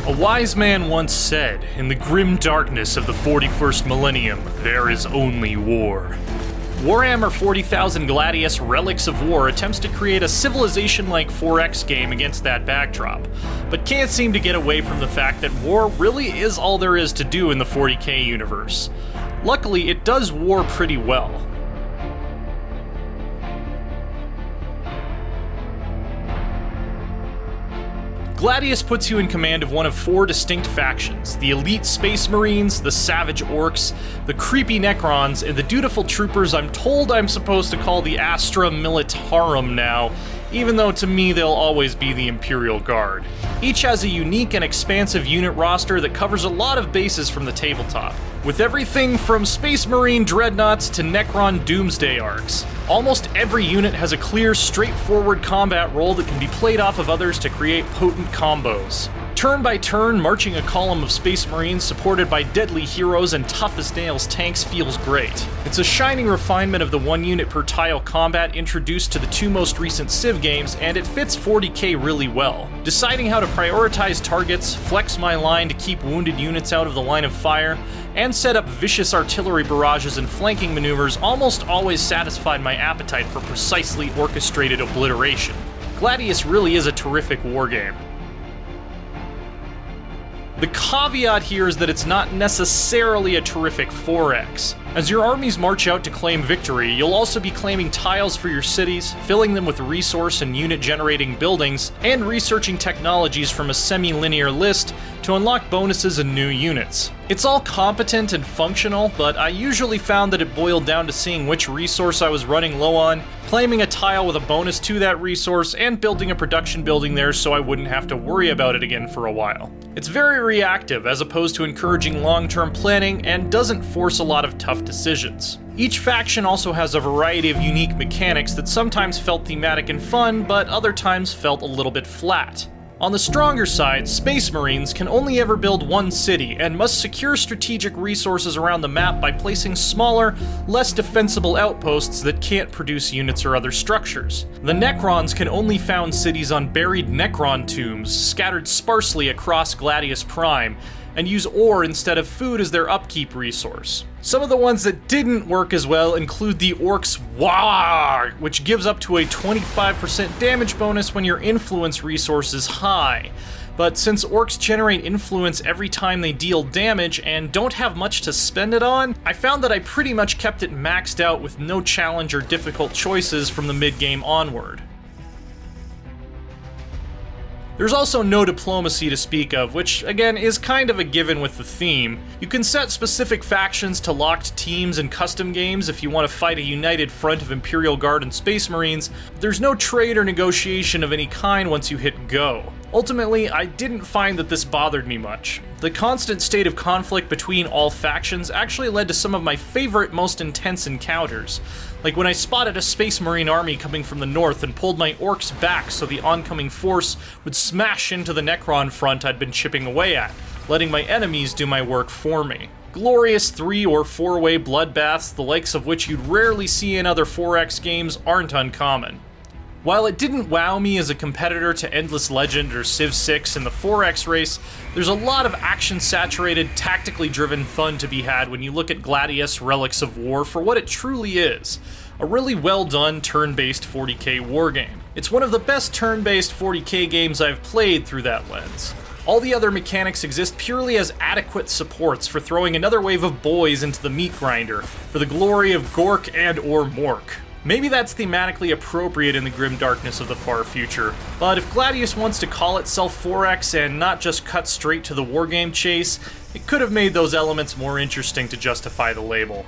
A wise man once said, in the grim darkness of the 41st millennium, there is only war. Warhammer 40,000 Gladius Relics of War attempts to create a civilization-like 4X game against that backdrop, but can't seem to get away from the fact that war really is all there is to do in the 40k universe. Luckily, it does war pretty well. Gladius puts you in command of one of 4 distinct factions: the elite Space Marines, the savage Orcs, the creepy Necrons, and the dutiful troopers I'm told I'm supposed to call the Astra Militarum now, even though to me they'll always be the Imperial Guard. Each has a unique and expansive unit roster that covers a lot of bases from the tabletop, with everything from Space Marine dreadnoughts to Necron Doomsday arcs. Almost every unit has a clear, straightforward combat role that can be played off of others to create potent combos. Turn by turn, marching a column of Space Marines supported by deadly heroes and tough-as-nails tanks feels great. It's a shining refinement of the 1 unit per tile combat introduced to the 2 most recent Civ games, and it fits 40k really well. Deciding how to prioritize targets, flex my line to keep wounded units out of the line of fire, and set up vicious artillery barrages and flanking maneuvers almost always satisfied my appetite for precisely orchestrated obliteration. Gladius really is a terrific wargame. The caveat here is that it's not necessarily a terrific 4X. As your armies march out to claim victory, you'll also be claiming tiles for your cities, filling them with resource and unit-generating buildings, and researching technologies from a semi-linear list to unlock bonuses and new units. It's all competent and functional, but I usually found that it boiled down to seeing which resource I was running low on, claiming a tile with a bonus to that resource, and building a production building there so I wouldn't have to worry about it again for a while. It's very reactive as opposed to encouraging long-term planning, and doesn't force a lot of tough decisions. Each faction also has a variety of unique mechanics that sometimes felt thematic and fun, but other times felt a little bit flat. On the stronger side, Space Marines can only ever build 1 city, and must secure strategic resources around the map by placing smaller, less defensible outposts that can't produce units or other structures. The Necrons can only found cities on buried Necron tombs, scattered sparsely across Gladius Prime, and use ore instead of food as their upkeep resource. Some of the ones that didn't work as well include the Orcs Wah, which gives up to a 25% damage bonus when your influence resource is high. But since Orcs generate influence every time they deal damage and don't have much to spend it on, I found that I pretty much kept it maxed out with no challenge or difficult choices from the mid-game onward. There's also no diplomacy to speak of, which again is kind of a given with the theme. You can set specific factions to locked teams in custom games if you want to fight a united front of Imperial Guard and Space Marines. There's no trade or negotiation of any kind once you hit go. Ultimately, I didn't find that this bothered me much. The constant state of conflict between all factions actually led to some of my favorite, most intense encounters. Like when I spotted a Space Marine army coming from the north and pulled my Orcs back so the oncoming force would smash into the Necron front I'd been chipping away at, letting my enemies do my work for me. Glorious 3- or 4-way bloodbaths, the likes of which you'd rarely see in other 4X games, aren't uncommon. While it didn't wow me as a competitor to Endless Legend or Civ 6 in the 4X race, there's a lot of action-saturated, tactically driven fun to be had when you look at Gladius Relics of War for what it truly is: a really well-done turn-based 40k wargame. It's one of the best turn-based 40k games I've played through that lens. All the other mechanics exist purely as adequate supports for throwing another wave of boys into the meat grinder, for the glory of Gork and or Mork. Maybe that's thematically appropriate in the grim darkness of the far future, but if Gladius wants to call itself 4X and not just cut straight to the wargame chase, it could have made those elements more interesting to justify the label.